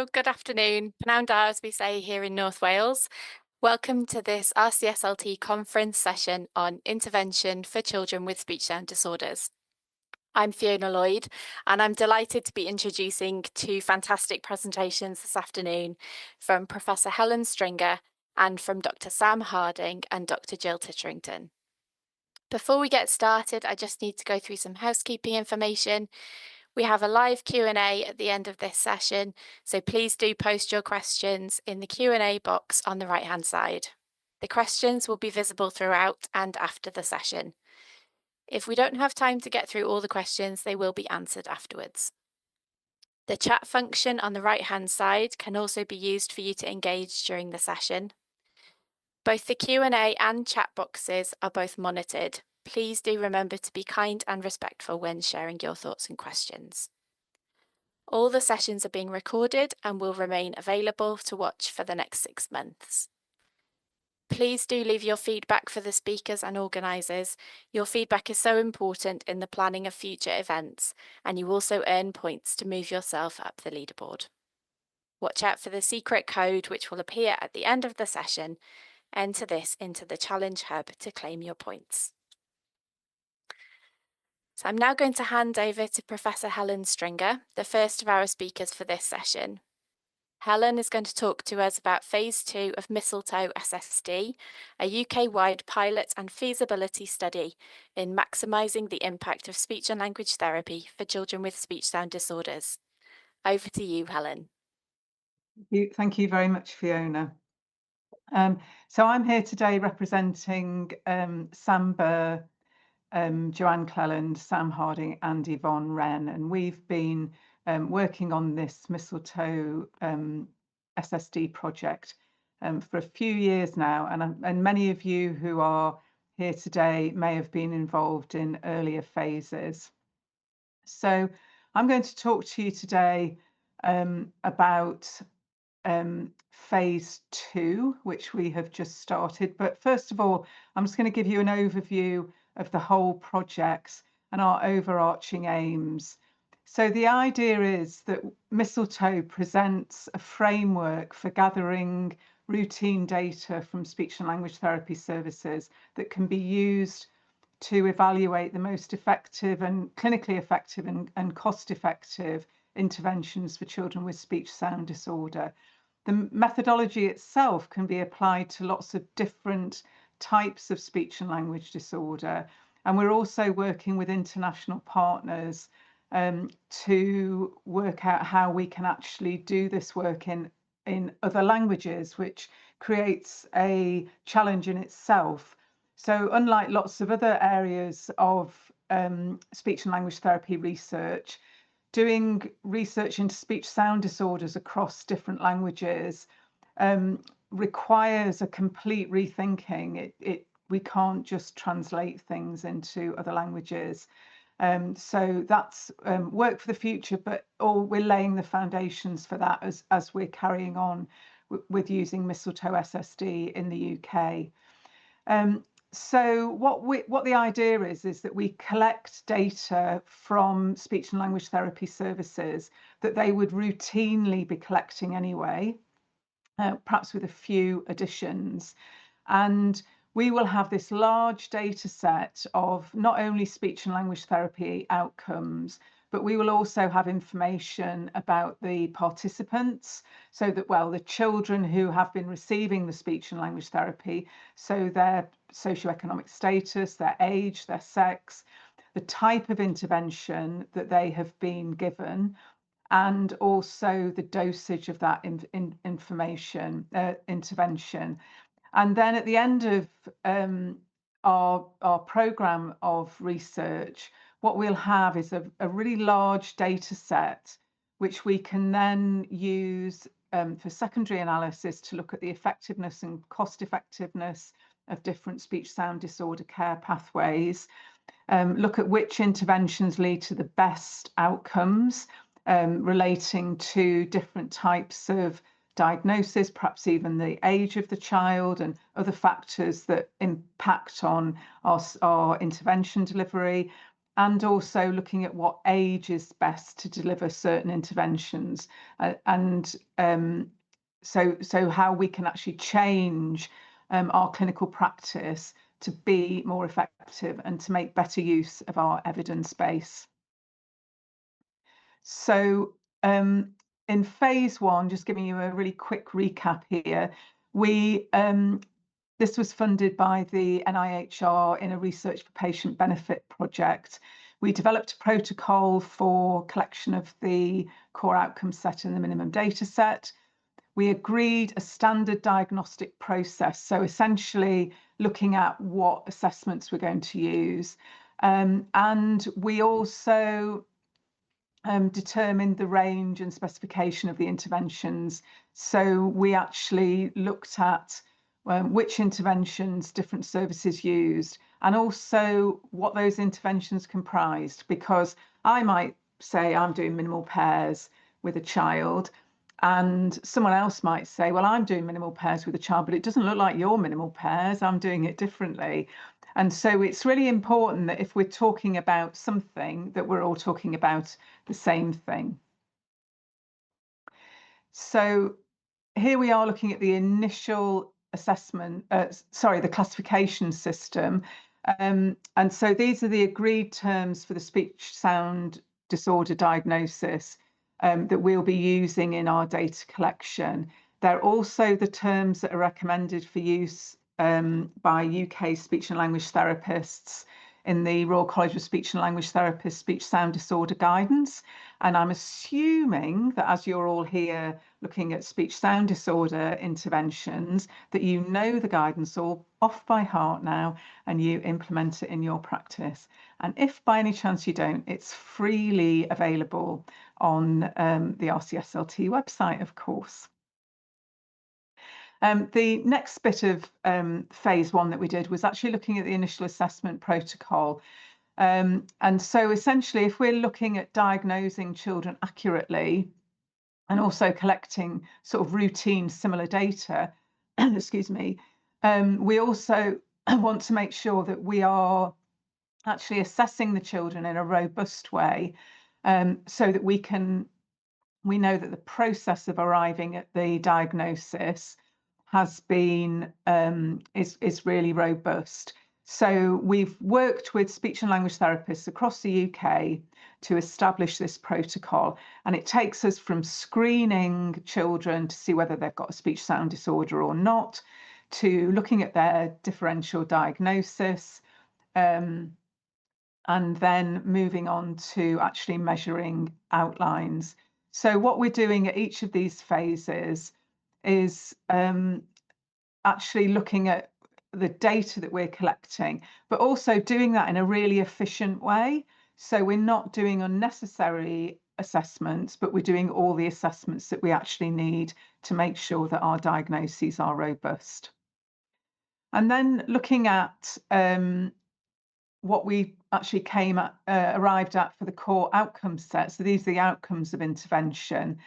Hello, good afternoon. Pnawn da, as we say here in North Wales. Welcome to this RCSLT conference session on intervention for children with speech sound disorders. I'm Fiona Lloyd, and I'm delighted to be introducing two fantastic presentations this afternoon from Professor Helen Stringer and from Dr. Sam Harding and Dr. Jill Titterington. Before we get started, I just need to go through some housekeeping information. We have a live Q&A at the end of this session, so please do post your questions in the Q&A box on the right-hand side. The questions will be visible throughout and after the session. If we don't have time to get through all the questions, they will be answered afterwards. The chat function on the right-hand side can also be used for you to engage during the session. Both the Q&A and chat boxes are both monitored. Please do remember to be kind and respectful when sharing your thoughts and questions. All the sessions are being recorded and will remain available to watch for the next 6 months. Please do leave your feedback for the speakers and organisers. Your feedback is so important in the planning of future events, and you also earn points to move yourself up the leaderboard. Watch out for the secret code which will appear at the end of the session. Enter this into the Challenge Hub to claim your points. So I'm now going to hand over to Professor Helen Stringer, the first of our speakers for this session. Helen is going to talk to us about Phase 2 of Mistletoe SSD, a UK-wide pilot and feasibility study in maximising the impact of speech and language therapy for children with speech sound disorders. Over to you, Helen. Thank you very much, Fiona. So I'm here today representing Sam Burr, Joanne Cleland, Sam Harding and Yvonne Wren, and we've been working on this Mistletoe SSD project for a few years now, and many of you who are here today may have been involved in earlier phases. So I'm going to talk to you today about Phase 2, which we have just started. But first of all, I'm just going to give you an overview of the whole project and our overarching aims. So the idea is that Mistletoe presents a framework for gathering routine data from speech and language therapy services that can be used to evaluate the most effective and clinically effective and cost-effective interventions for children with speech sound disorder. The methodology itself can be applied to lots of different types of speech and language disorder. And we're also working with international partners to work out how we can actually do this work in other languages, which creates a challenge in itself. So unlike lots of other areas of speech and language therapy research, doing research into speech sound disorders across different languages requires a complete rethinking. We can't just translate things into other languages. So that's work for the future, but we're laying the foundations for that as we're carrying on with using Mistletoe SSD in the UK. So what the idea is that we collect data from speech and language therapy services that they would routinely be collecting anyway, perhaps with a few additions. And we will have this large data set of not only speech and language therapy outcomes, but we will also have information about the participants, so that, well, the children who have been receiving the speech and language therapy, so their socioeconomic status, their age, their sex, the type of intervention that they have been given, and also the dosage of that intervention. And then at the end of our program of research, what we'll have is a really large data set, which we can then use for secondary analysis to look at the effectiveness and cost effectiveness of different speech sound disorder care pathways, look at which interventions lead to the best outcomes relating to different types of diagnosis, perhaps even the age of the child and other factors that impact on our intervention delivery. and also looking at what age is best to deliver certain interventions, and so how we can actually change our clinical practice to be more effective and to make better use of our evidence base. So in phase one, just giving you a really quick recap here, we this was funded by the NIHR in a Research for Patient Benefit project. We developed a protocol for collection of the core outcome set and the minimum data set. We agreed a standard diagnostic process, so essentially looking at what assessments we're going to use. And we also determined the range and specification of the interventions. So we actually looked at which interventions different services used, and also what those interventions comprised, because I might say I'm doing minimal pairs with a child, and someone else might say, well, I'm doing minimal pairs with a child, but it doesn't look like your minimal pairs, I'm doing it differently. And so it's really important that if we're talking about something, that we're all talking about the same thing. So here we are looking at the initial assessment, the classification system. And so these are the agreed terms for the speech sound disorder diagnosis that we'll be using in our data collection. They're also the terms that are recommended for use by UK speech and language therapists in the Royal College of Speech and Language Therapists Speech Sound Disorder Guidance. And I'm assuming that as you're all here looking at speech sound disorder interventions, that you know the guidance all off by heart now and you implement it in your practice. And if by any chance you don't, it's freely available on the RCSLT website, of course. The next bit of phase one that we did was actually looking at the initial assessment protocol. And so essentially, if we're looking at diagnosing children accurately and also collecting sort of routine similar data, excuse me, we also want to make sure that we are actually assessing the children in a robust way, so that we know that the process of arriving at the diagnosis has been is really robust. So we've worked with speech and language therapists across the UK to establish this protocol, and it takes us from screening children to see whether they've got a speech sound disorder or not, to looking at their differential diagnosis, and then moving on to actually measuring outlines. So what we're doing at each of these phases is actually looking at the data that we're collecting, but also doing that in a really efficient way. So we're not doing unnecessary assessments, but we're doing all the assessments that we actually need to make sure that our diagnoses are robust. And then looking at what we actually arrived at for the core outcome set. So these are the outcomes of intervention.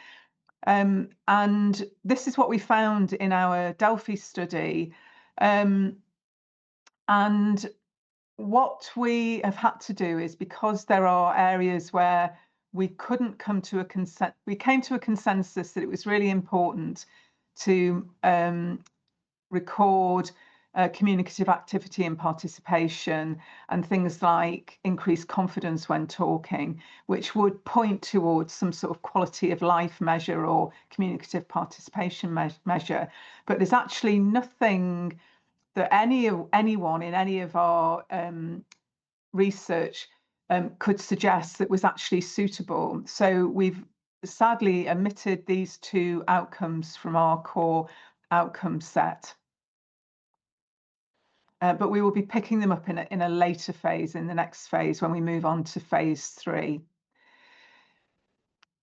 And this is what we found in our Delphi study. And what we have had to do is, because there are areas where we couldn't come to a consent, we came to a consensus that it was really important to record communicative activity and participation and things like increased confidence when talking, which would point towards some sort of quality of life measure or communicative participation measure. But there's actually nothing that anyone in any of our research could suggest that was actually suitable. So we've sadly omitted these two outcomes from our core outcome set. But we will be picking them up in a later phase, in the next phase, when we move on to phase 3.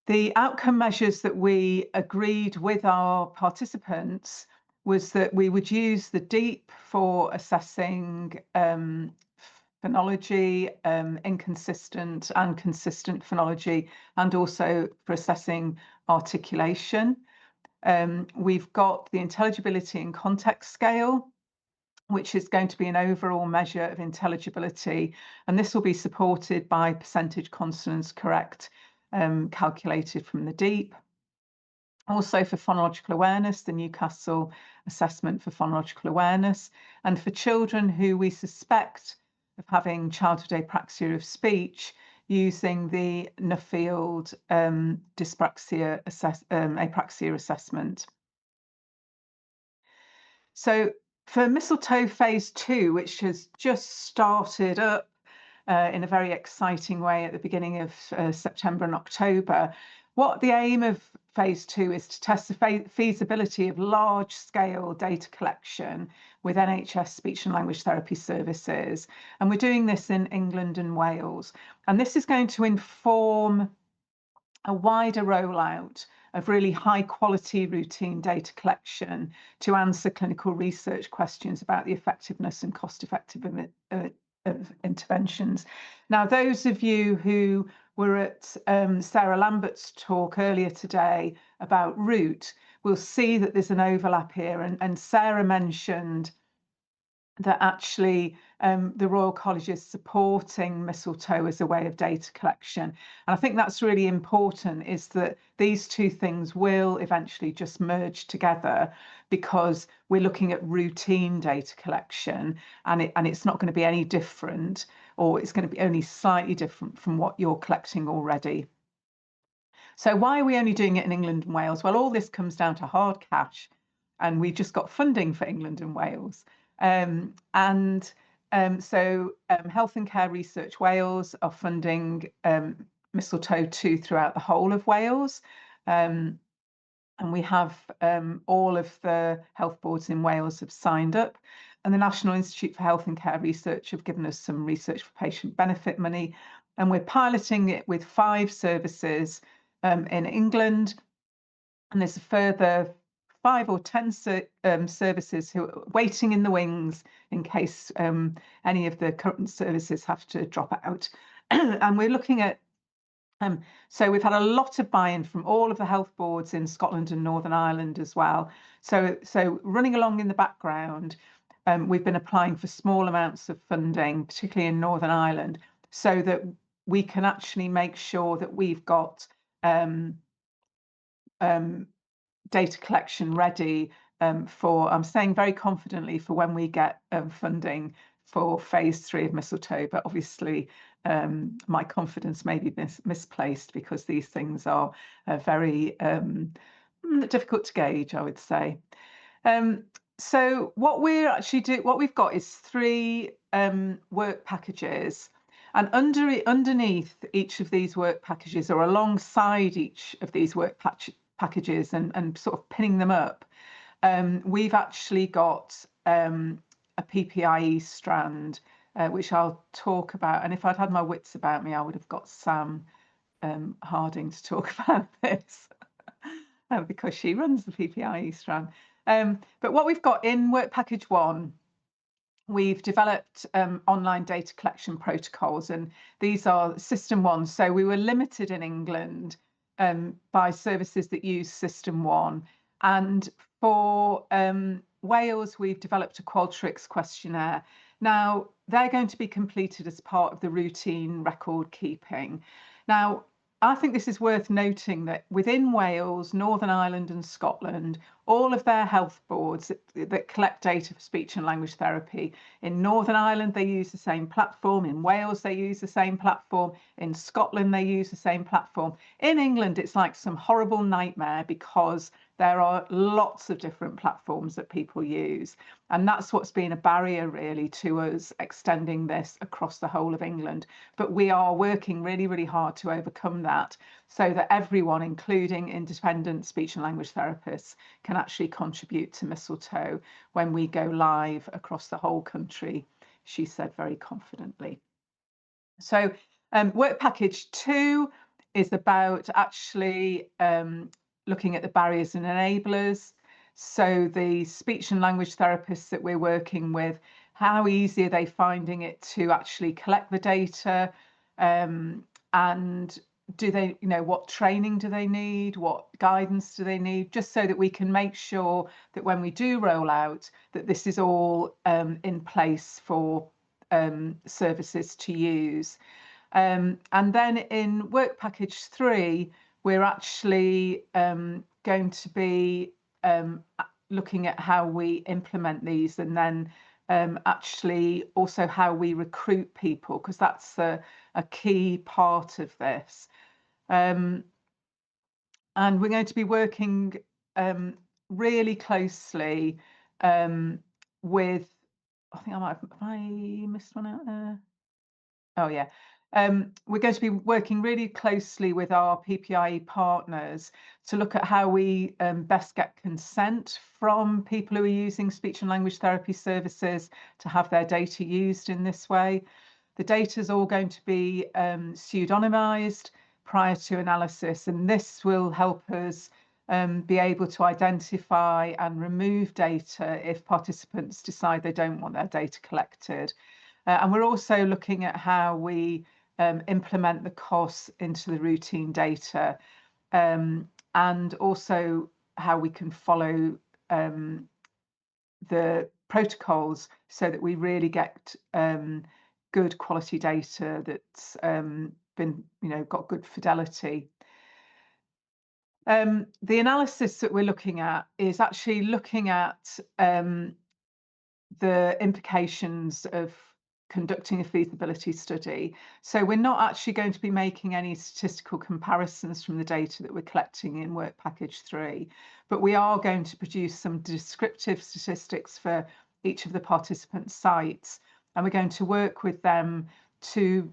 The outcome measures that we agreed with our participants was that we would use the DEEP for assessing phonology, inconsistent and consistent phonology, and also for assessing articulation. We've got the intelligibility and context scale, which is going to be an overall measure of intelligibility. And this will be supported by percentage consonants correct, calculated from the DEEP. Also for phonological awareness, the Newcastle Assessment for Phonological Awareness. And for children who we suspect of having childhood apraxia of speech, using the Nuffield apraxia assessment. So for mistletoe phase 2, which has just started up in a very exciting way at the beginning of September and October, what the aim of phase 2 is to test the feasibility of large-scale data collection with NHS speech and language therapy services. And we're doing this in England and Wales. And this is going to inform a wider rollout of really high quality routine data collection to answer clinical research questions about the effectiveness and cost effectiveness of interventions. Now, those of you who were at Sarah Lambert's talk earlier today about root will see that there's an overlap here, and Sarah mentioned that actually the Royal College is supporting mistletoe as a way of data collection. And I think that's really important, is that these two things will eventually just merge together, because we're looking at routine data collection, and it's not going to be any different, or it's going to be only slightly different from what you're collecting already. So why are we only doing it in England and Wales? Well, all this comes down to hard cash, and we just got funding for England and Wales. So Health and Care Research Wales are funding Mistletoe 2 throughout the whole of Wales. And we have all of the health boards in Wales have signed up. And the National Institute for Health and Care Research have given us some research for patient benefit money. And we're piloting it with 5 services in England. And there's a further 5 or 10 services who are waiting in the wings in case any of the current services have to drop out. And we're looking at, so we've had a lot of buy-in from all of the health boards in Scotland and Northern Ireland as well. So running along in the background, we've been applying for small amounts of funding, particularly in Northern Ireland, so that we can actually make sure that we've got data collection ready for, I'm saying very confidently, for when we get funding for phase 3 of mistletoe. But obviously my confidence may be misplaced, because these things are very difficult to gauge, I would say. So what we've got is 3 work packages, and underneath each of these work packages, or alongside each of these work packages, and sort of pinning them up, we've actually got a PPIE strand, which I'll talk about. And if I'd had my wits about me, I would have got Sam Harding to talk about this, because she runs the PPIE strand. But what we've got in work package 1, we've developed online data collection protocols, and these are system 1. So we were limited in England by services that use system 1. And for Wales, we've developed a Qualtrics questionnaire. Now, they're going to be completed as part of the routine record keeping. Now, I think this is worth noting that within Wales, Northern Ireland and Scotland, all of their health boards that collect data for speech and language therapy, in Northern Ireland, they use the same platform. In Wales, they use the same platform. In Scotland, they use the same platform. In England, it's like some horrible nightmare, because there are lots of different platforms that people use. And that's what's been a barrier, really, to us extending this across the whole of England. But we are working really, really hard to overcome that, so that everyone, including independent speech and language therapists, can actually contribute to mistletoe when we go live across the whole country, she said very confidently. So work package 2 is about actually looking at the barriers and enablers. So the speech and language therapists that we're working with, how easy are they finding it to actually collect the data, and do they, what training do they need? What guidance do they need? Just so that we can make sure that when we do roll out, that this is all in place for services to use. And then in work package 3, we're actually going to be looking at how we implement these, and then actually also how we recruit people, because that's a key part of this. And we're going to be working really closely with, I think have I missed one out there? Oh, yeah. We're going to be working really closely with our PPIE partners to look at how we best get consent from people who are using speech and language therapy services to have their data used in this way. The data is all going to be pseudonymized prior to analysis, and this will help us be able to identify and remove data if participants decide they don't want their data collected. And we're also looking at how we implement the costs into the routine data, and also how we can follow the protocols so that we really get good quality data that's been, got good fidelity. The analysis that we're looking at is actually looking at the implications of conducting a feasibility study. So we're not actually going to be making any statistical comparisons from the data that we're collecting in work package 3, but we are going to produce some descriptive statistics for each of the participant sites, and we're going to work with them to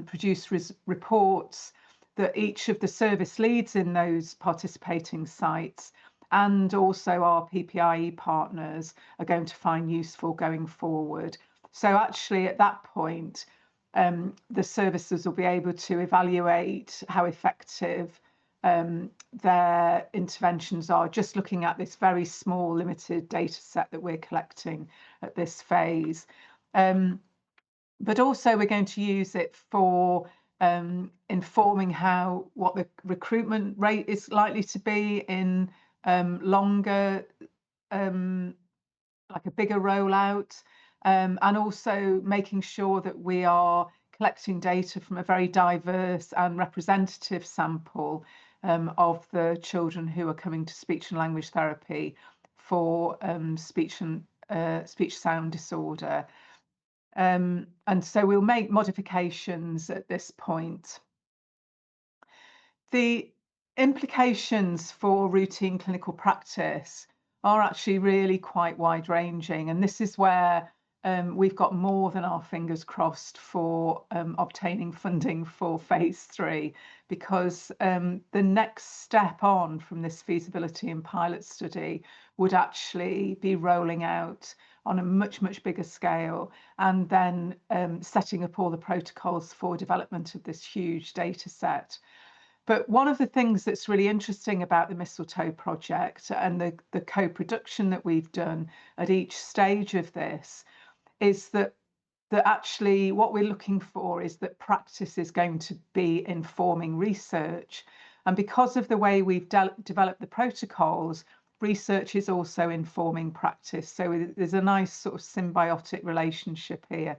produce reports that each of the service leads in those participating sites and also our PPIE partners are going to find useful going forward. So actually at that point, the services will be able to evaluate how effective their interventions are, just looking at this very small limited data set that we're collecting at this phase. But also we're going to use it for informing what the recruitment rate is likely to be in longer, like a bigger rollout, and also making sure that we are collecting data from a very diverse and representative sample of the children who are coming to speech and language therapy for speech sound disorder. And so we'll make modifications at this point. The implications for routine clinical practice are actually really quite wide-ranging, and this is where we've got more than our fingers crossed for obtaining funding for phase 3, because the next step on from this feasibility and pilot study would actually be rolling out on a much, much bigger scale, and then setting up all the protocols for development of this huge data set. But one of the things that's really interesting about the Mistletoe project and the co-production that we've done at each stage of this is that actually what we're looking for is that practice is going to be informing research. And because of the way we've developed the protocols, research is also informing practice. So there's a nice sort of symbiotic relationship here.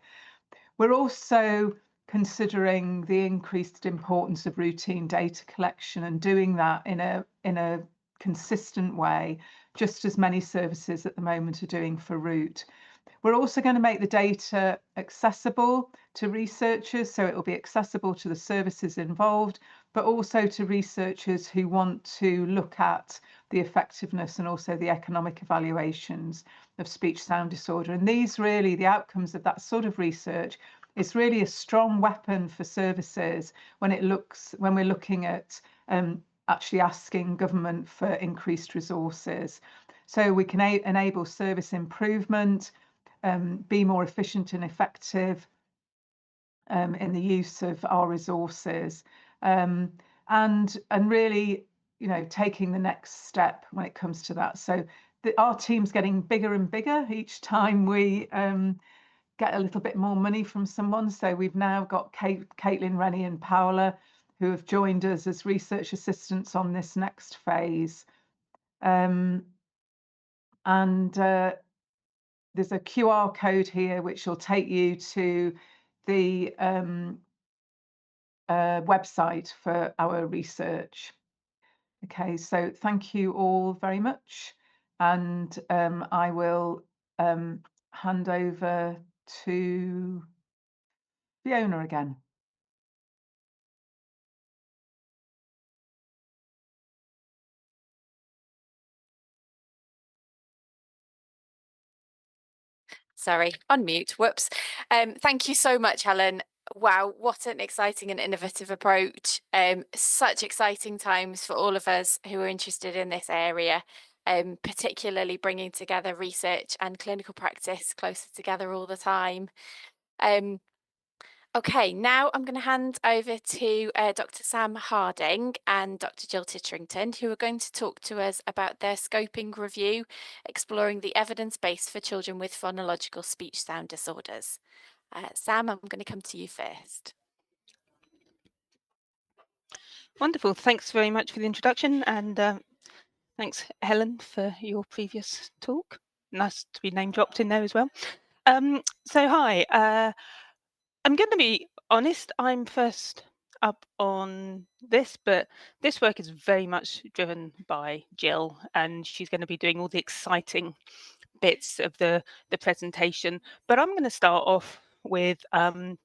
We're also considering the increased importance of routine data collection and doing that in a consistent way, just as many services at the moment are doing for Root. We're also going to make the data accessible to researchers, so it will be accessible to the services involved, but also to researchers who want to look at the effectiveness and also the economic evaluations of speech sound disorder. And these really, the outcomes of that sort of research, is really a strong weapon for services when we're looking at actually asking government for increased resources. So we can enable service improvement, be more efficient and effective in the use of our resources, and really, taking the next step when it comes to that. So our team's getting bigger and bigger each time we get a little bit more money from someone. So we've now got Caitlin, Rennie, and Paola who have joined us as research assistants on this next phase. There's a QR code here which will take you to the website for our research. Okay, so thank you all very much, and I will hand over to Fiona again. Sorry, on mute. Whoops. Thank you so much, Helen. Wow, what an exciting and innovative approach. Such exciting times for all of us who are interested in this area, particularly bringing together research and clinical practice closer together all the time. Okay, now I'm going to hand over to Dr. Sam Harding and Dr. Jill Titterington, who are going to talk to us about their scoping review, exploring the evidence base for children with phonological speech sound disorders. Sam, I'm going to come to you first. Wonderful. Thanks very much for the introduction, and thanks, Helen, for your previous talk. Nice to be name dropped in there as well. So hi, I'm going to be honest, I'm first up on this, but this work is very much driven by Jill, and she's going to be doing all the exciting bits of the presentation. But I'm going to start off with the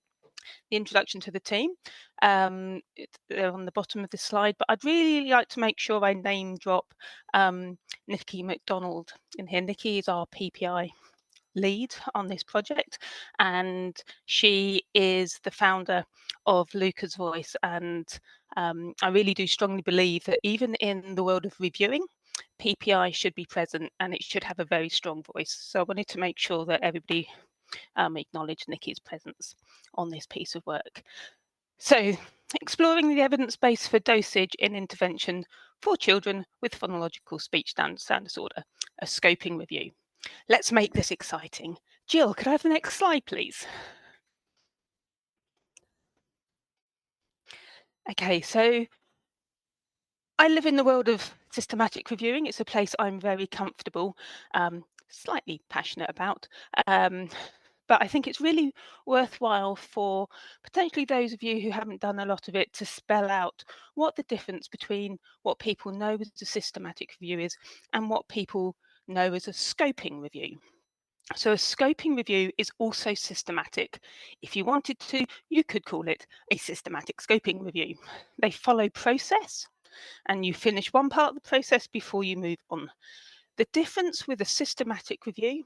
introduction to the team. They're on the bottom of the slide, but I'd really like to make sure I name drop Nikki McDonald in here. Nikki is our PPI lead on this project, and she is the founder of Luca's Voice, and I really do strongly believe that even in the world of reviewing, PPI should be present and it should have a very strong voice. So I wanted to make sure that everybody acknowledged Nikki's presence on this piece of work. So, exploring the evidence base for dosage in intervention for children with phonological speech sound disorder, a scoping review. Let's make this exciting. Jill, could I have the next slide, please? Okay, so I live in the world of systematic reviewing. It's a place I'm very comfortable, slightly passionate about. But I think it's really worthwhile for potentially those of you who haven't done a lot of it to spell out what the difference between what people know as a systematic review is and what people know as a scoping review. So a scoping review is also systematic. If you wanted to, you could call it a systematic scoping review. They follow process, and you finish one part of the process before you move on. The difference with a systematic review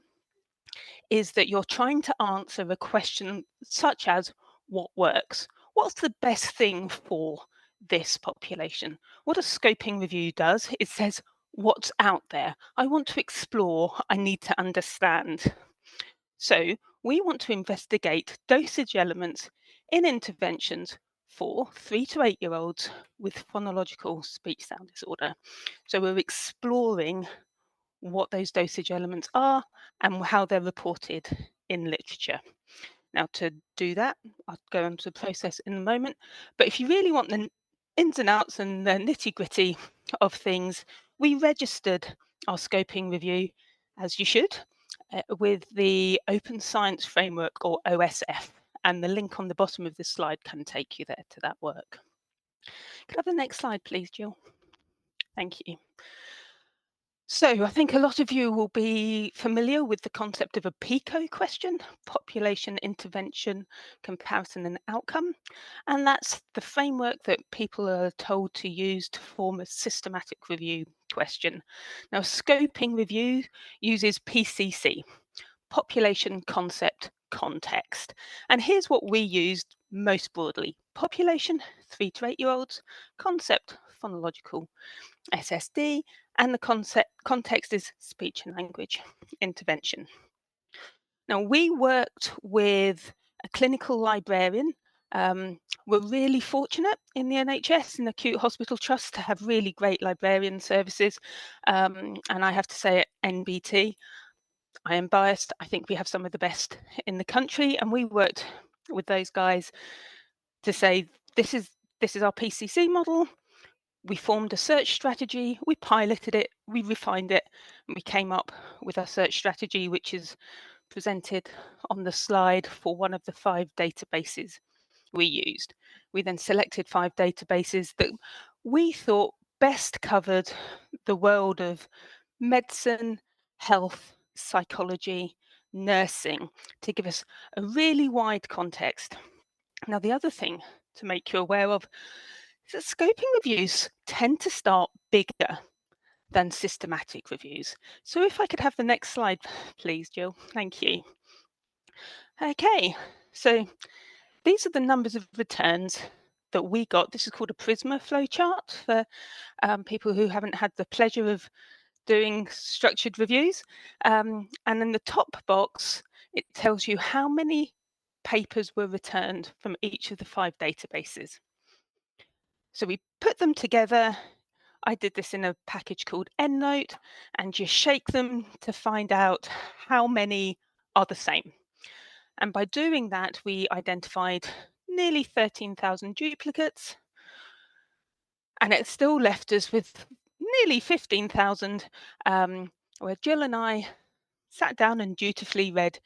is that you're trying to answer a question such as what works? What's the best thing for this population? What a scoping review does, it says, what's out there? I want to explore, I need to understand. So we want to investigate dosage elements in interventions for 3 to 8 year olds with phonological speech sound disorder. So we're exploring what those dosage elements are and how they're reported in literature. Now, to do that, I'll go into the process in a moment. But if you really want the ins and outs and the nitty gritty of things, we registered our scoping review, as you should, with the Open Science Framework, or OSF. And the link on the bottom of this slide can take you there to that work. Could I have the next slide, please, Jill? Thank you. So I think a lot of you will be familiar with the concept of a PICO question, population intervention, comparison and outcome. And that's the framework that people are told to use to form a systematic review question. Now, scoping review uses PCC, population concept context. And here's what we used most broadly: population, 3 to 8 year olds, concept, phonological SSD, and the context is speech and language intervention. Now, we worked with a clinical librarian. We're really fortunate in the NHS and Acute Hospital Trust to have really great librarian services. And I have to say, at NBT, I am biased, I think we have some of the best in the country, and we worked with those guys to say this this is our PCC model. We formed a search strategy, we piloted it, we refined it, and we came up with our search strategy, which is presented on the slide for one of the 5 databases we used. We then selected 5 databases that we thought best covered the world of medicine, health, psychology, nursing, to give us a really wide context. Now, the other thing to make you aware of is that scoping reviews tend to start bigger than systematic reviews. So if I could have the next slide, please, Jill. Thank you. Okay, so these are the numbers of returns that we got. This is called a Prisma flowchart for people who haven't had the pleasure of doing structured reviews. And in the top box, it tells you how many papers were returned from each of the 5 databases. So we put them together. I did this in a package called EndNote, and you shake them to find out how many are the same. And by doing that, we identified nearly 13,000 duplicates, and it still left us with nearly 15,000, where Jill and I sat down and dutifully read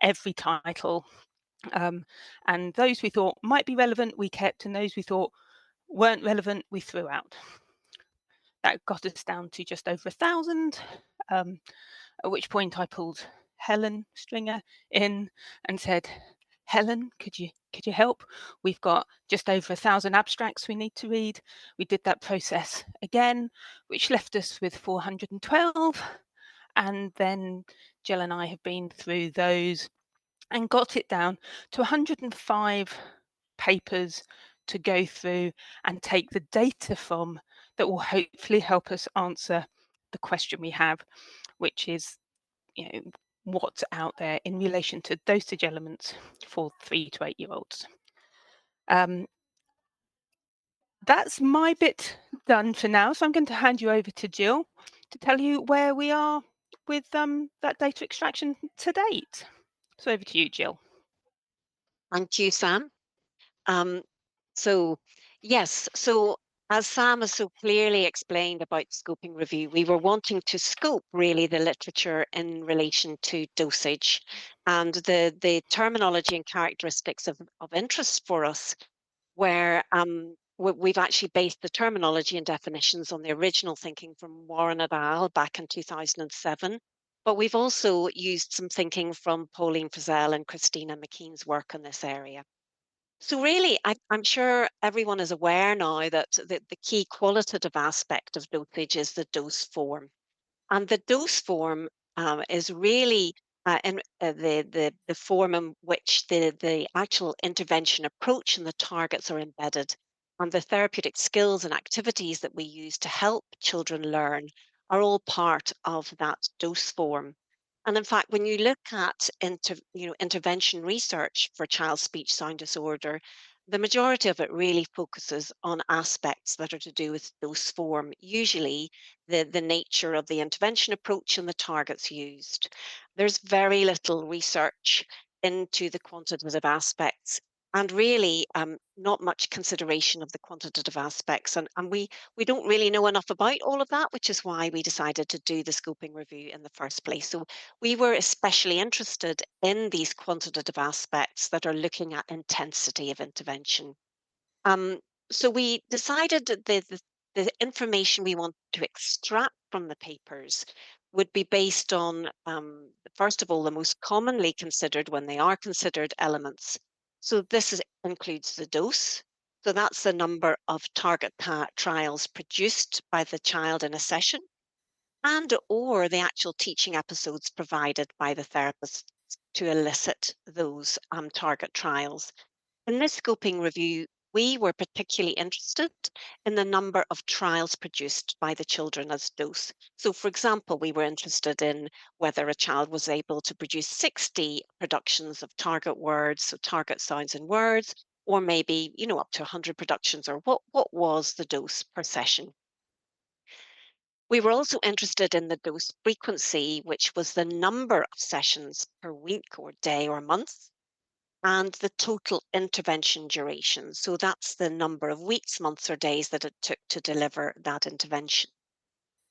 every title. And those we thought might be relevant, we kept, and those we thought weren't relevant, we threw out. That got us down to just over 1,000, at which point I pulled Helen Stringer in and said, Helen, could you help? We've got just over 1,000 abstracts we need to read. We did that process again, which left us with 412. And then Jill and I have been through those and got it down to 105 papers to go through and take the data from that will hopefully help us answer the question we have, which is, what's out there in relation to dosage elements for 3 to 8-year-olds. That's my bit done for now. So I'm going to hand you over to Jill to tell you where we are with that data extraction to date. So over to you, Jill. Thank you, Sam. Um, so, yes, so as Sam has so clearly explained about scoping review, we were wanting to scope really the literature in relation to dosage and the terminology and characteristics of interest for us, where we've actually based the terminology and definitions on the original thinking from Warren et al. Back in 2007. But we've also used some thinking from Pauline Frizzell and Christina McKean's work in this area. So really, I'm sure everyone is aware now that the key qualitative aspect of dosage is the dose form. And the dose form is really the form in which the actual intervention approach and the targets are embedded. And the therapeutic skills and activities that we use to help children learn are all part of that dose form. And in fact, when you look at intervention research for child speech sound disorder, the majority of it really focuses on aspects that are to do with dose form, usually the nature of the intervention approach and the targets used. There's very little research into the quantitative aspects and really not much consideration of the quantitative aspects. And we don't really know enough about all of that, which is why we decided to do the scoping review in the first place. So we were especially interested in these quantitative aspects that are looking at intensity of intervention. So we decided that the information we want to extract from the papers would be based on, first of all, the most commonly considered when they are considered elements. So includes the dose. So that's the number of target trials produced by the child in a session, and or the actual teaching episodes provided by the therapist to elicit those target trials. In this scoping review, we were particularly interested in the number of trials produced by the children as dose. So, for example, we were interested in whether a child was able to produce 60 productions of target words, so target sounds and words, or maybe, up to 100 productions, or what was the dose per session. We were also interested in the dose frequency, which was the number of sessions per week or day or month. and the total intervention duration. So that's the number of weeks, months, or days that it took to deliver that intervention.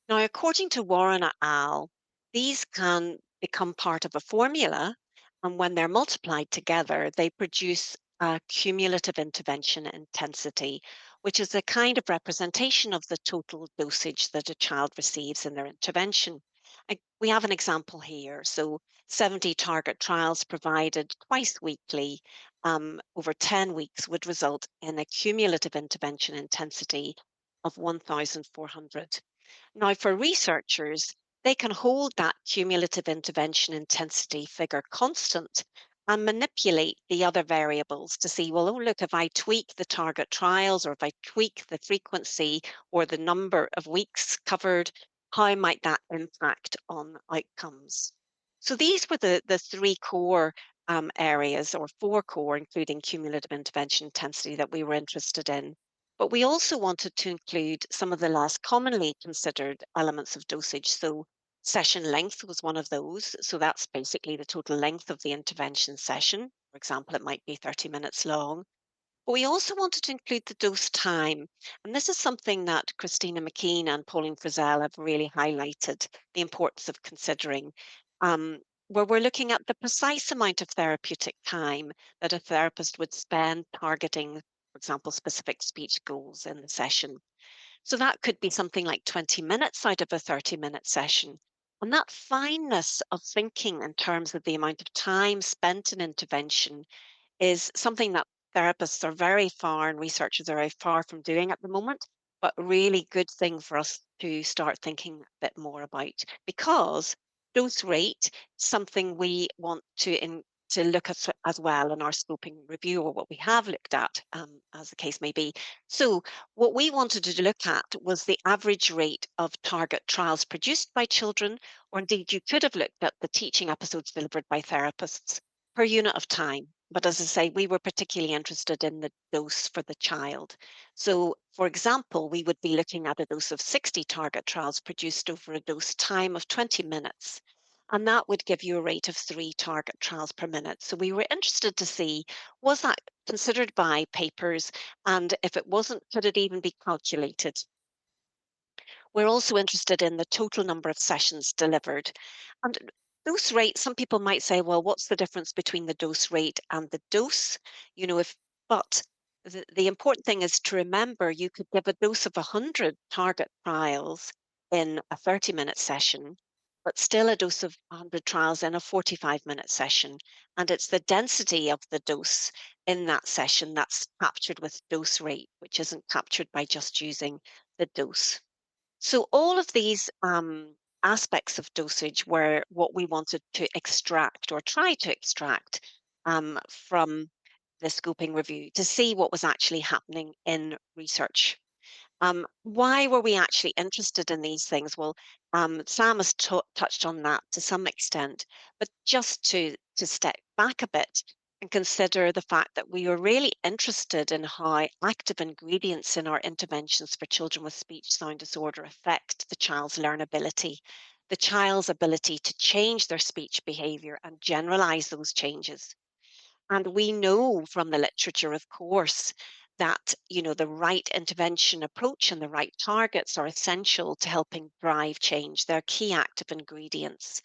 Now, according to Warren et al., these can become part of a formula, and when they're multiplied together, they produce a cumulative intervention intensity, which is a kind of representation of the total dosage that a child receives in their intervention. We have an example here. So 70 target trials provided twice weekly over 10 weeks would result in a cumulative intervention intensity of 1,400. Now, for researchers, they can hold that cumulative intervention intensity figure constant and manipulate the other variables to see, well, oh, look, if I tweak the target trials or if I tweak the frequency or the number of weeks covered, how might that impact on outcomes? So these were the three core areas, or four core, including cumulative intervention intensity, that we were interested in. But we also wanted to include some of the less commonly considered elements of dosage. So session length was one of those. So that's basically the total length of the intervention session. For example, it might be 30 minutes long. But we also wanted to include the dose time. And this is something that Christina McKean and Pauline Frizzell have really highlighted the importance of considering, where we're looking at the precise amount of therapeutic time that a therapist would spend targeting, for example, specific speech goals in the session. So that could be something like 20 minutes out of a 30-minute session. And that fineness of thinking in terms of the amount of time spent in intervention is something that therapists are very far and researchers are very far from doing at the moment, but really good thing for us to start thinking a bit more about, because dose rate is something we want to look at as well in our scoping review, or what we have looked at, as the case may be. So what we wanted to look at was the average rate of target trials produced by children, or indeed you could have looked at the teaching episodes delivered by therapists per unit of time. But as I say, we were particularly interested in the dose for the child. So, for example, we would be looking at a dose of 60 target trials produced over a dose time of 20 minutes. And that would give you a rate of 3 target trials per minute. So we were interested to see, was that considered by papers? And if it wasn't, could it even be calculated? We're also interested in the total number of sessions delivered. And dose rate, some people might say, well, what's the difference between the dose rate and the dose? You know, but the important thing is to remember you could give a dose of 100 target trials in a 30-minute session, but still a dose of 100 trials in a 45-minute session. And it's the density of the dose in that session that's captured with dose rate, which isn't captured by just using the dose. So all of these aspects of dosage were what we wanted to extract, or try to extract, from the scoping review to see what was actually happening in research. Why were we actually interested in these things? Well, Sam has touched on that to some extent, but just to step back a bit and consider the fact that we were really interested in how active ingredients in our interventions for children with speech sound disorder affect the child's learnability, the child's ability to change their speech behavior and generalize those changes. And we know from the literature, of course, that the right intervention approach and the right targets are essential to helping drive change. They're key active ingredients.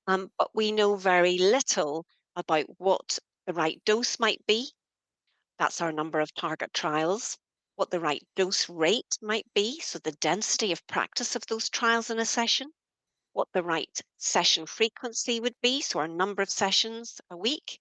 But we know very little about what the right dose might be. That's our number of target trials. What the right dose rate might be, so the density of practice of those trials in a session. What the right session frequency would be, so our number of sessions a week,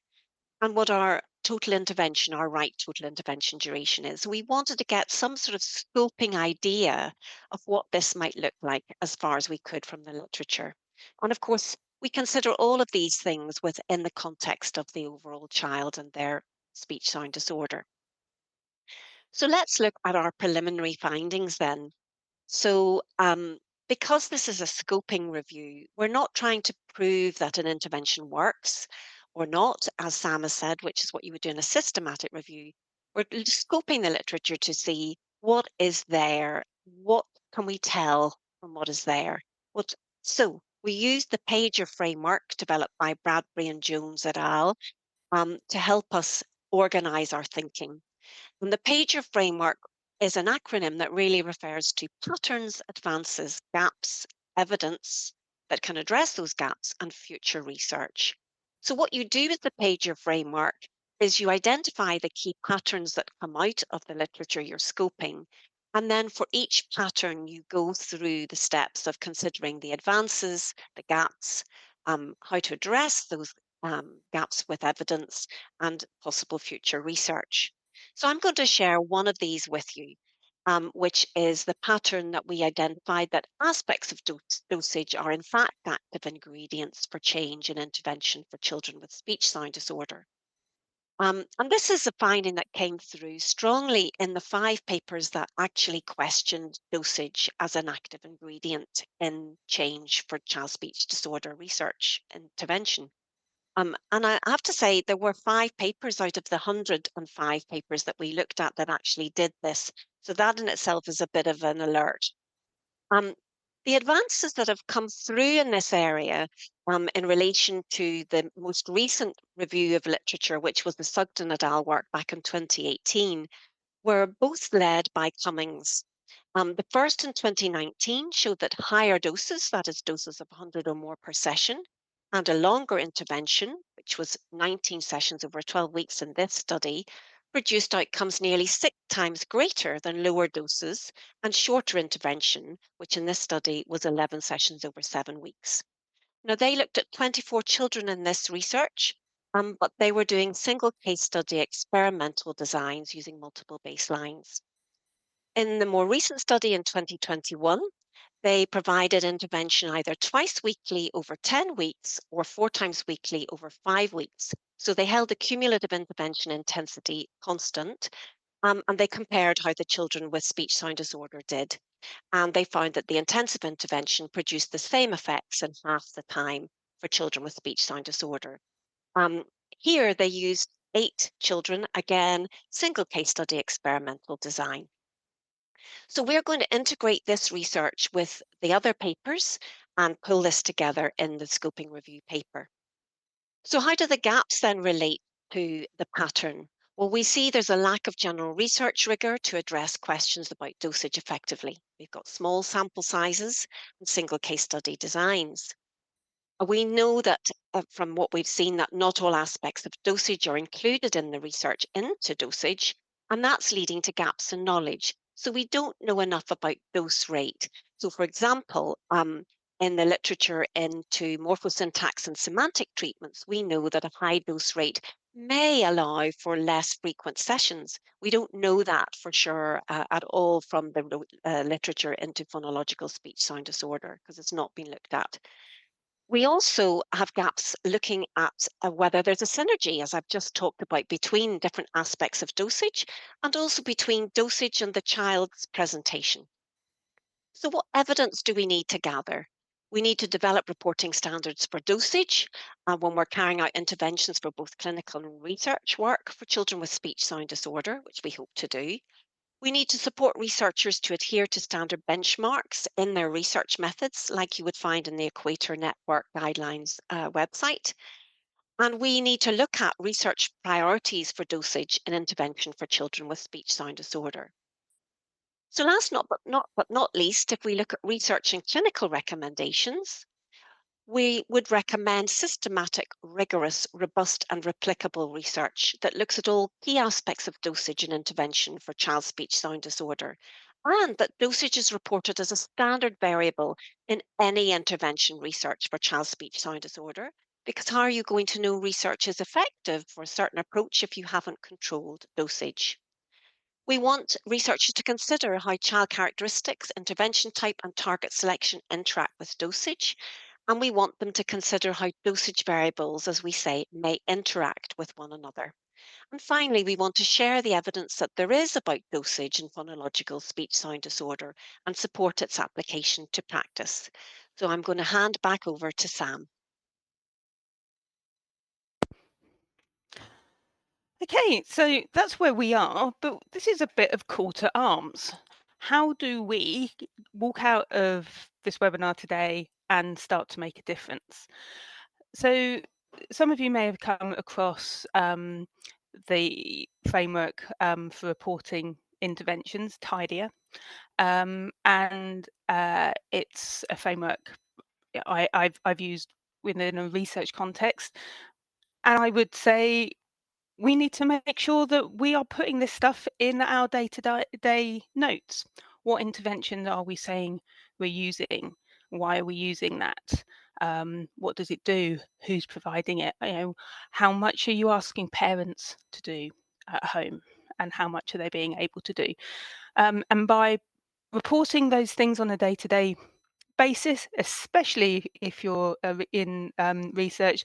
and what our total intervention, our right total intervention duration is. We wanted to get some sort of scoping idea of what this might look like as far as we could from the literature. And of course, we consider all of these things within the context of the overall child and their speech sound disorder. So let's look at our preliminary findings then. So, because this is a scoping review, we're not trying to prove that an intervention works or not, as Sam has said, which is what you would do in a systematic review. We're scoping the literature to see what is there, what can we tell from what is there. So we used the Pager framework developed by Bradbury and Jones et al. to help us organise our thinking. And the PAGER framework is an acronym that really refers to patterns, advances, gaps, evidence that can address those gaps, and future research. So, what you do with the PAGER framework is you identify the key patterns that come out of the literature you're scoping. And then for each pattern, you go through the steps of considering the advances, the gaps, how to address those gaps with evidence, and possible future research. So I'm going to share one of these with you, which is the pattern that we identified that aspects of dosage are in fact active ingredients for change and intervention for children with speech sound disorder. And this is a finding that came through strongly in the 5 papers that actually questioned dosage as an active ingredient in change for child speech disorder research intervention. And I have to say, there were 5 papers out of the 105 papers that we looked at that actually did this. So that in itself is a bit of an alert. Um, the advances that have come through in this area in relation to the most recent review of literature, which was the Sugden et al. Work back in 2018, were both led by Cummings. The first in 2019 showed that higher doses, that is doses of 100 or more per session, and a longer intervention, which was 19 sessions over 12 weeks in this study, produced outcomes nearly 6 times greater than lower doses and shorter intervention, which in this study was 11 sessions over 7 weeks. Now, they looked at 24 children in this research, but they were doing single case study experimental designs using multiple baselines. In the more recent study in 2021, they provided intervention either twice weekly over 10 weeks or 4 times weekly over 5 weeks. So they held the cumulative intervention intensity constant, and they compared how the children with speech sound disorder did. And they found that the intensive intervention produced the same effects in half the time for children with speech sound disorder. Um, Here they used 8 children, again, single case study experimental design. So we're going to integrate this research with the other papers and pull this together in the scoping review paper. So how do the gaps then relate to the pattern? Well, we see there's a lack of general research rigor to address questions about dosage effectively. We've got small sample sizes and single case study designs. We know that from what we've seen that not all aspects of dosage are included in the research into dosage, and that's leading to gaps in knowledge. So we don't know enough about dose rate. So for example, in the literature into morphosyntax and semantic treatments, we know that a high dose rate may allow for less frequent sessions. We don't know that for sure at all from the literature into phonological speech sound disorder because it's not been looked at. We also have gaps looking at whether there's a synergy, as I've just talked about, between different aspects of dosage and also between dosage and the child's presentation. So, what evidence do we need to gather? We need to develop reporting standards for dosage when we're carrying out interventions for both clinical and research work for children with speech sound disorder, which we hope to do. We need to support researchers to adhere to standard benchmarks in their research methods, like you would find in the Equator Network Guidelines website. And we need to look at research priorities for dosage and intervention for children with speech sound disorder. So last but not least, if we look at research and clinical recommendations, we would recommend systematic, rigorous, robust, and replicable research that looks at all key aspects of dosage and intervention for child speech sound disorder, and that dosage is reported as a standard variable in any intervention research for child speech sound disorder. Because how are you going to know research is effective for a certain approach if you haven't controlled dosage? We want researchers to consider how child characteristics, intervention type, and target selection interact with dosage. And we want them to consider how dosage variables, as we say, may interact with one another. And finally, we want to share the evidence that there is about dosage in phonological speech sound disorder and support its application to practice. So I'm going to hand back over to Sam. Okay, so that's where we are, but this is a bit of call to arms. How do we walk out of this webinar today and start to make a difference? So some of you may have come across the framework for reporting interventions, Tidier, and it's a framework I've used within a research context, and I would say we need to make sure that we are putting this stuff in our day-to-day notes. What intervention are we saying we're using? Why are we using that? What does it do? Who's providing it? You know, how much are you asking parents to do at home, and how much are they being able to do? And by reporting those things on a day-to-day basis, especially if you're in research,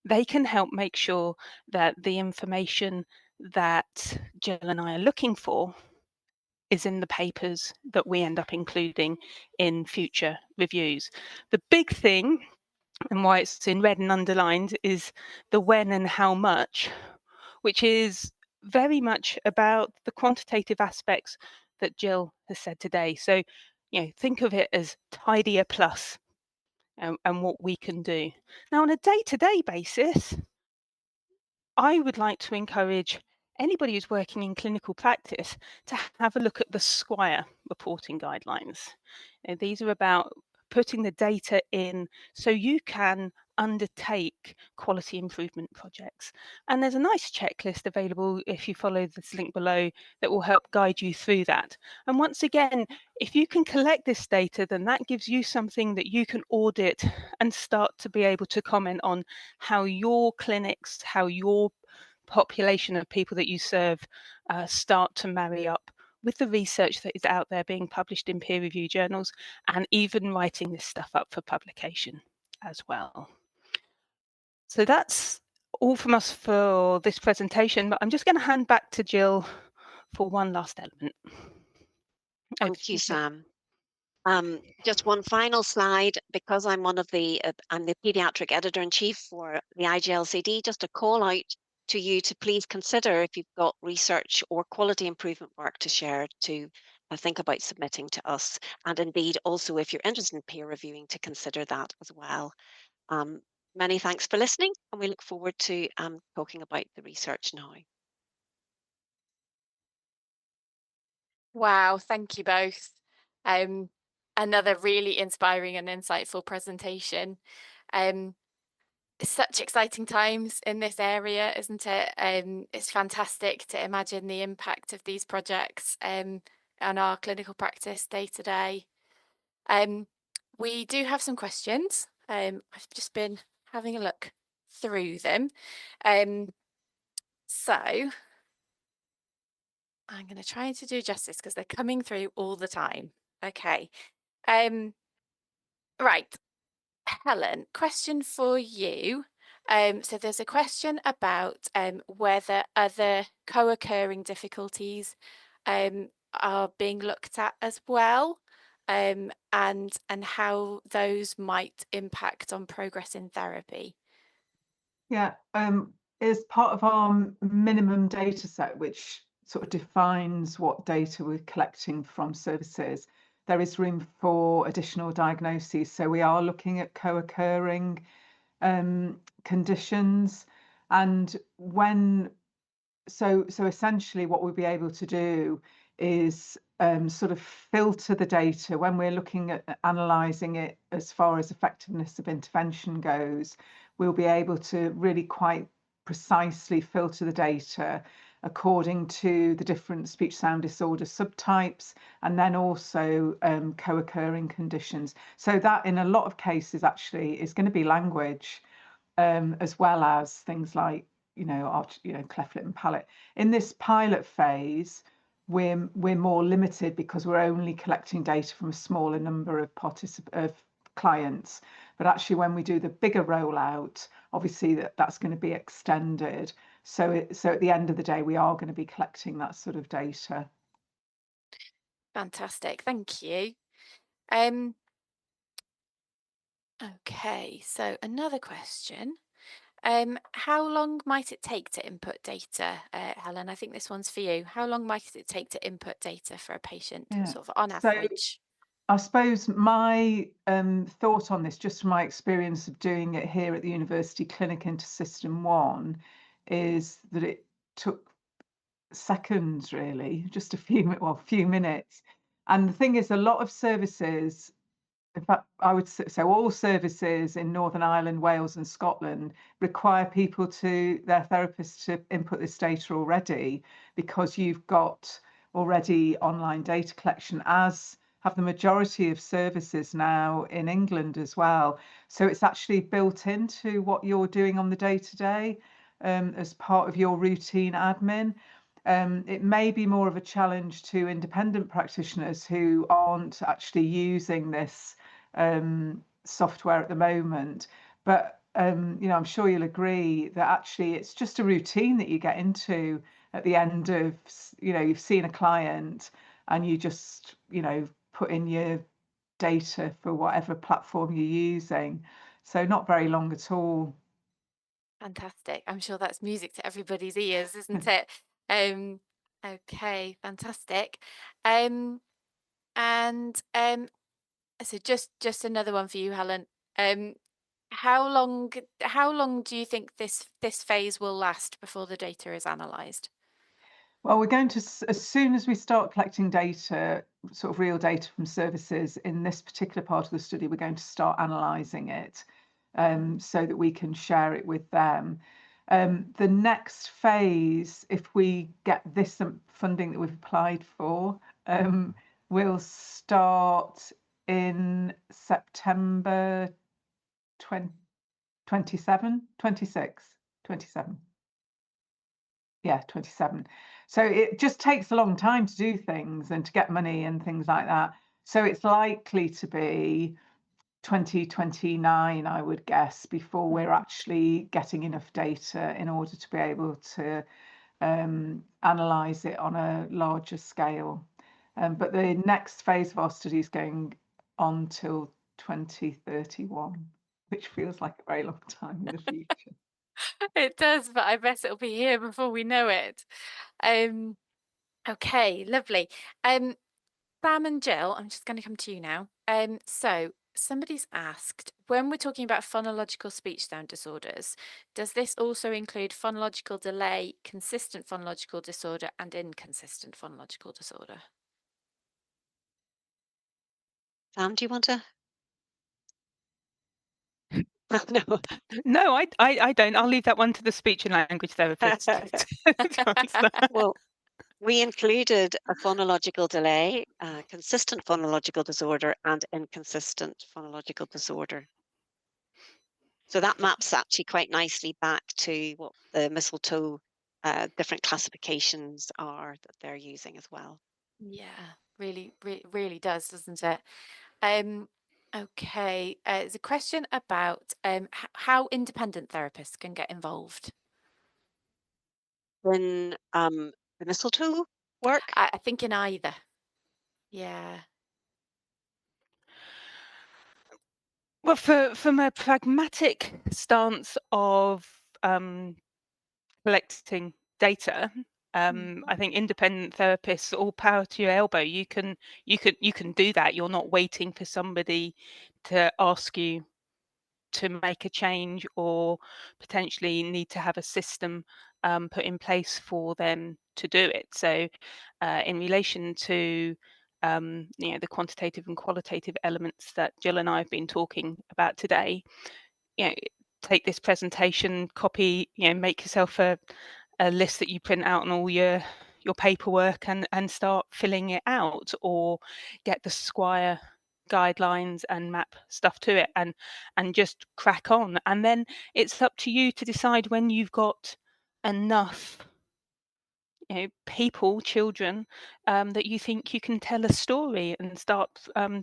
they can help make sure that the information that Jill and I are looking for is in the papers that we end up including in future reviews. The big thing, and why it's in red and underlined, is the when and how much, which is very much about the quantitative aspects that Jill has said today. So, you know, think of it as tidier plus and what we can do. Now, on a day-to-day basis, I would like to encourage anybody who's working in clinical practice to have a look at the Squire reporting guidelines. These are about putting the data in so you can undertake quality improvement projects. And there's a nice checklist available if you follow this link below that will help guide you through that. And once again, if you can collect this data, then that gives you something that you can audit and start to be able to comment on how your clinics, how your population of people that you serve start to marry up with the research that is out there being published in peer-reviewed journals, and even writing this stuff up for publication as well. So that's all from us for this presentation, but I'm just going to hand back to Jill for one last element. Thank you, Sam. Just one final slide, because I'm I'm the paediatric editor-in-chief for the IGLCD, just a call out to you to please consider, if you've got research or quality improvement work to share, to think about submitting to us. And indeed, also, if you're interested in peer reviewing, to consider that as well. Many thanks for listening, and we look forward to talking about the research now. Wow, thank you both. Another really inspiring and insightful presentation. Such exciting times in this area, isn't it? It's fantastic to imagine the impact of these projects on our clinical practice day to day. We do have some questions. I've just been having a look through them. So I'm going to try to do justice because they're coming through all the time. Okay. Right. Helen, question for you. So there's a question about whether other co-occurring difficulties are being looked at as well, and how those might impact on progress in therapy. Yeah, as part of our minimum data set, which sort of defines what data we're collecting from services, there is room for additional diagnoses. So we are looking at co-occurring conditions, and so essentially what we'll be able to do is sort of filter the data when we're looking at analysing it as far as effectiveness of intervention goes. We'll be able to really quite precisely filter the data according to the different speech sound disorder subtypes, and then also co-occurring conditions. So that in a lot of cases actually is going to be language, as well as things like cleft lip and palate. In this pilot phase, we're more limited because we're only collecting data from a smaller number of clients. But actually, when we do the bigger rollout, obviously that's going to be extended. So at the end of the day, we are going to be collecting that sort of data. Fantastic, thank you. Okay, so another question. How long might it take to input data, Helen? I think this one's for you. How long might it take to input data for a patient, sort of on average? I suppose my thought on this, just from my experience of doing it here at the University Clinic into System 1, is that it took seconds, really, just a few minutes. And the thing is, a lot of services, in fact, I would say, so all services in Northern Ireland, Wales and Scotland require their therapists to input this data already, because you've got already online data collection, as have the majority of services now in England as well. So it's actually built into what you're doing on the day-to-day as part of your routine admin. It may be more of a challenge to independent practitioners who aren't actually using this software at the moment, but I'm sure you'll agree that actually it's just a routine that you get into at the end of, you've seen a client and you just, put in your data for whatever platform you're using. So not very long at all. Fantastic. I'm sure that's music to everybody's ears, isn't it? Okay, fantastic. And so just another one for you, Helen. How long do you think this phase will last before the data is analysed? Well, we're going to, as soon as we start collecting data, sort of real data from services in this particular part of the study, we're going to start analysing it so that we can share it with them. The next phase, if we get this funding that we've applied for, will start in September 27. Yeah, 27. So it just takes a long time to do things and to get money and things like that. So it's likely to be 2029, I would guess, before we're actually getting enough data in order to be able to analyse it on a larger scale. But the next phase of our study is going on till 2031, which feels like a very long time in the future. It does, but I bet it'll be here before we know it. Okay, lovely. Sam and Jill, I'm just going to come to you now. So somebody's asked, when we're talking about phonological speech sound disorders, does this also include phonological delay, consistent phonological disorder, and inconsistent phonological disorder? Sam, do you want to? No. No, I don't. I'll leave that one to the speech and language therapist to answer. Well, we included a phonological delay, consistent phonological disorder, and inconsistent phonological disorder. So that maps actually quite nicely back to what the mistletoe different classifications are that they're using as well. Yeah, really does, doesn't it? Okay, there's a question about how independent therapists can get involved. In the mistletoe work, I think in either. Yeah. Well, from a pragmatic stance of collecting data, I think independent therapists, all power to your elbow. You can do that. You're not waiting for somebody to ask you to make a change, or potentially need to have a system put in place for them to do it. So in relation to the quantitative and qualitative elements that Jill and I have been talking about today, take this presentation, copy, make yourself a list that you print out on all your paperwork, and start filling it out, or get the Squire guidelines and map stuff to it, and just crack on. And then it's up to you to decide when you've got enough people, children, that you think you can tell a story, and start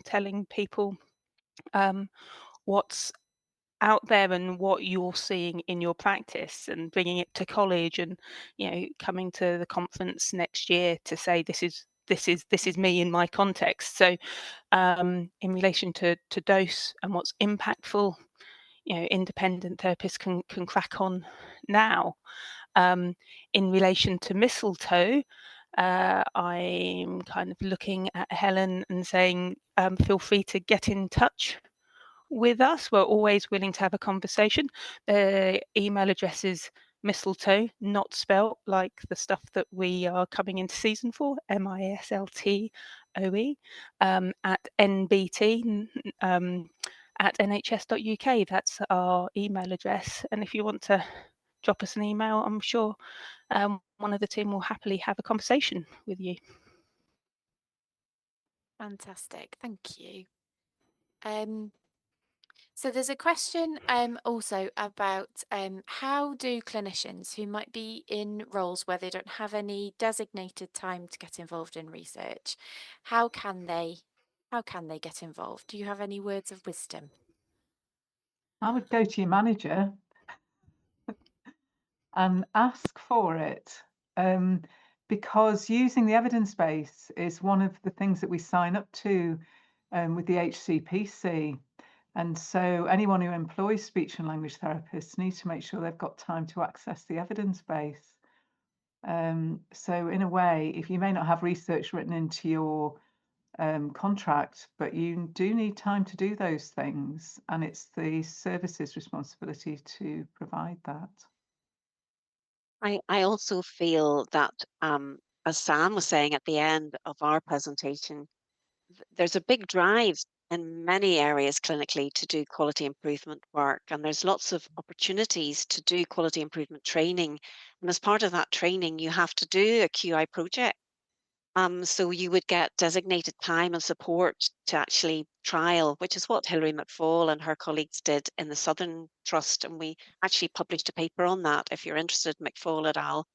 telling people what's out there and what you're seeing in your practice, and bringing it to college, and coming to the conference next year to say this is me in my context. So in relation to dose and what's impactful, independent therapists can crack on now. In relation to mistletoe, I'm kind of looking at Helen and saying, feel free to get in touch with us. We're always willing to have a conversation. The email address is mistletoe, not spelt like the stuff that we are coming into season for, MISLTOE, at NBT, at nhs.uk. That's our email address. And if you want to drop us an email, I'm sure one of the team will happily have a conversation with you. Fantastic, thank you. So there's a question also about how do clinicians who might be in roles where they don't have any designated time to get involved in research, how can they get involved? Do you have any words of wisdom? I would go to your manager and ask for it, because using the evidence base is one of the things that we sign up to with the HCPC. And so anyone who employs speech and language therapists needs to make sure they've got time to access the evidence base. So in a way, if you may not have research written into your contract, but you do need time to do those things, and it's the service's responsibility to provide that. I also feel that, as Sam was saying at the end of our presentation, there's a big drive in many areas clinically to do quality improvement work, and there's lots of opportunities to do quality improvement training. And as part of that training, you have to do a QI project. So you would get designated time and support to actually trial, which is what Hilary McFall and her colleagues did in the Southern Trust. And we actually published a paper on that if you're interested, McFall et al.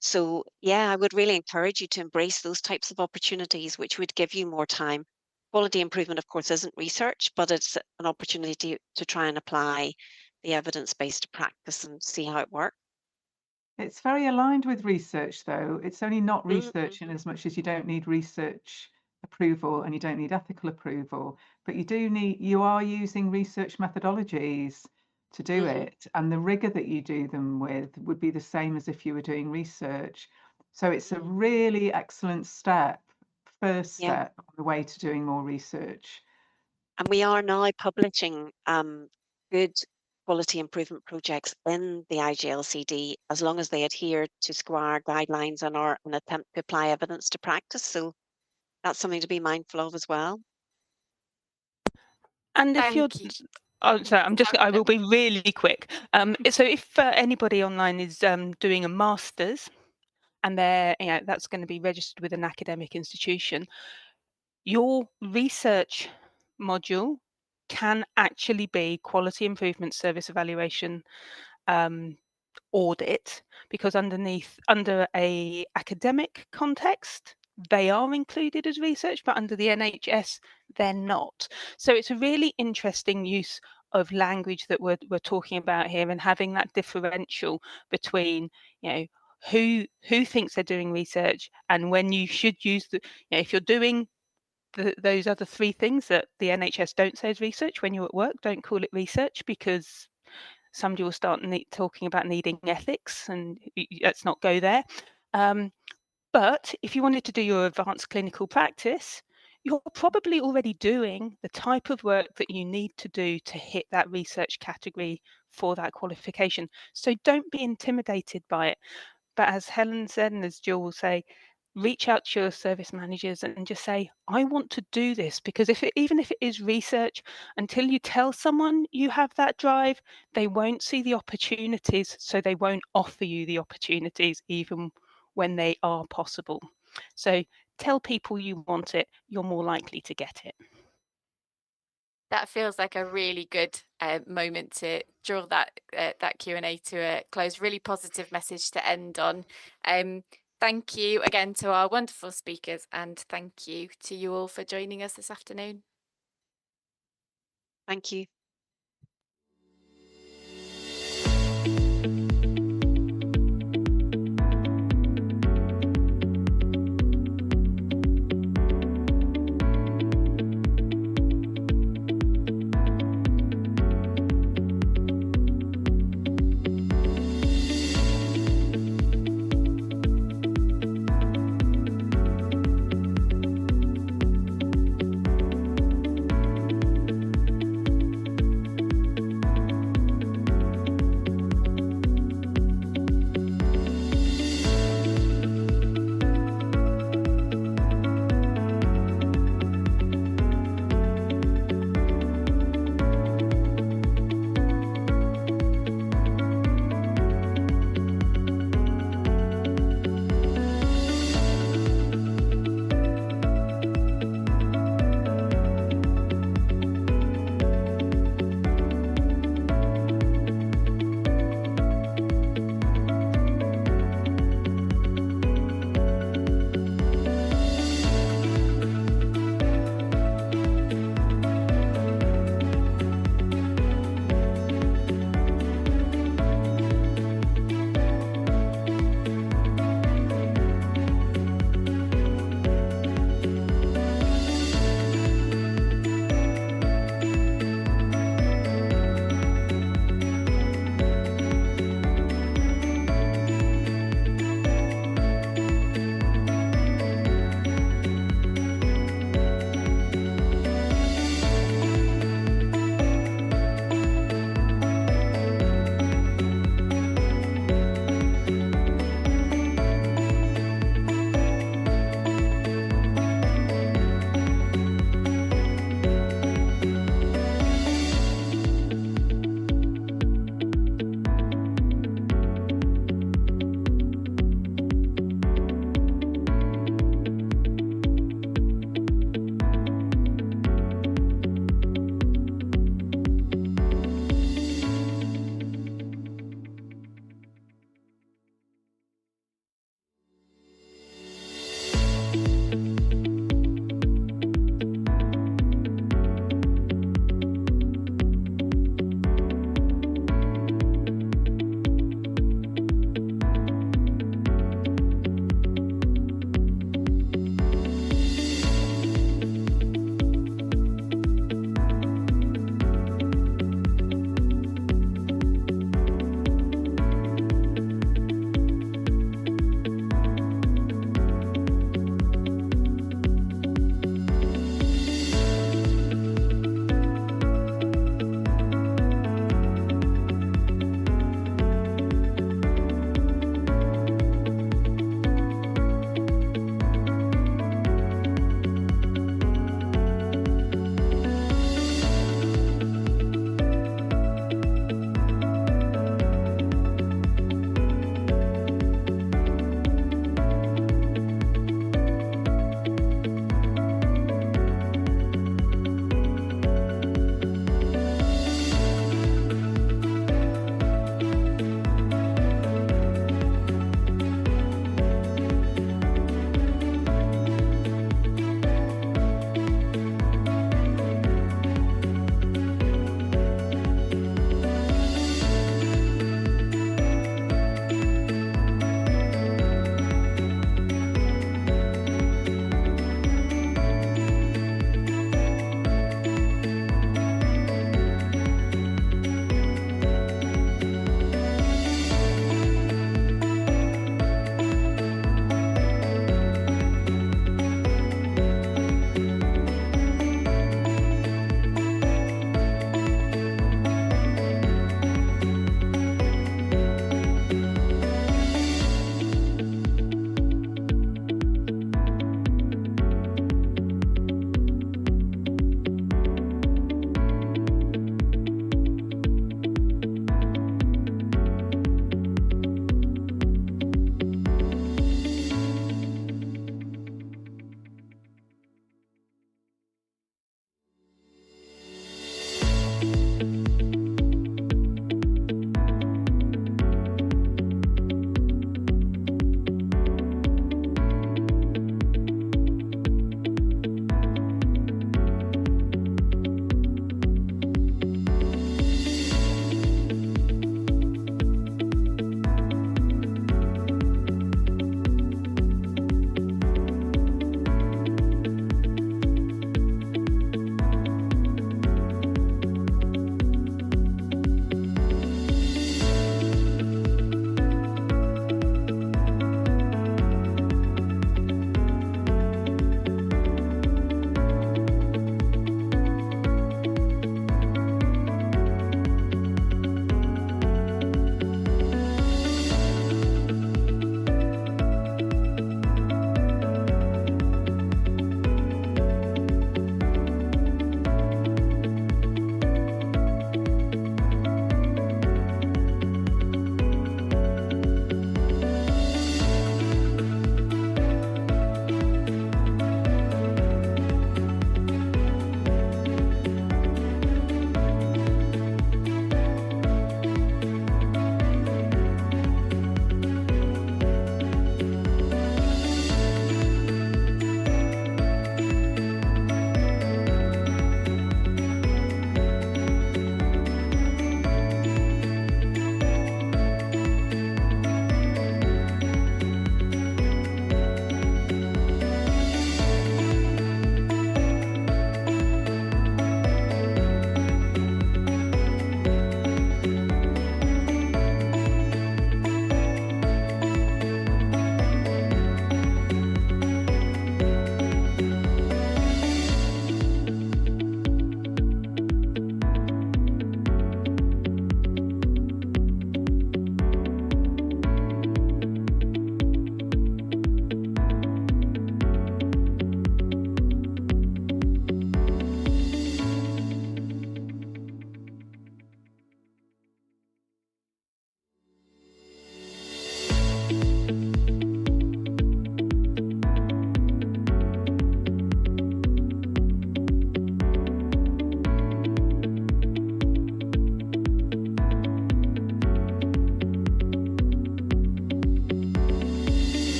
So yeah, I would really encourage you to embrace those types of opportunities, which would give you more time. Quality improvement, of course, isn't research, but it's an opportunity to try and apply the evidence-based practice and see how it works. It's very aligned with research, though. It's only not research Mm-hmm. in as much as you don't need research approval and you don't need ethical approval, but you are using research methodologies to do Mm-hmm. it, and the rigor that you do them with would be the same as if you were doing research. So it's a Mm-hmm. really excellent first Yeah. step on the way to doing more research. And we are now publishing good quality improvement projects in the IGLCD as long as they adhere to SQUAR guidelines and are an attempt to apply evidence to practice. So that's something to be mindful of as well. And if you're, Thank you. oh, sorry, I will be really quick. Mm. So if anybody online is doing a master's and that's going to be registered with an academic institution, your research module can actually be quality improvement service evaluation audit, because under a academic context they are included as research, but under the NHS they're not. So it's a really interesting use of language that we're talking about here, and having that differential between who thinks they're doing research and when you should use if you're doing those other three things that the NHS don't say is research when you're at work, don't call it research, because somebody will start talking about needing ethics, and let's not go there. But if you wanted to do your advanced clinical practice, you're probably already doing the type of work that you need to do to hit that research category for that qualification. So don't be intimidated by it. But as Helen said, and as Jill will say, reach out to your service managers and just say, I want to do this, because even if it is research, until you tell someone you have that drive, they won't see the opportunities, so they won't offer you the opportunities even when they are possible. So tell people you want it, you're more likely to get it. That feels like a really good moment to draw that Q&A to a close. Really positive message to end on. Thank you again to our wonderful speakers, and thank you to you all for joining us this afternoon. Thank you.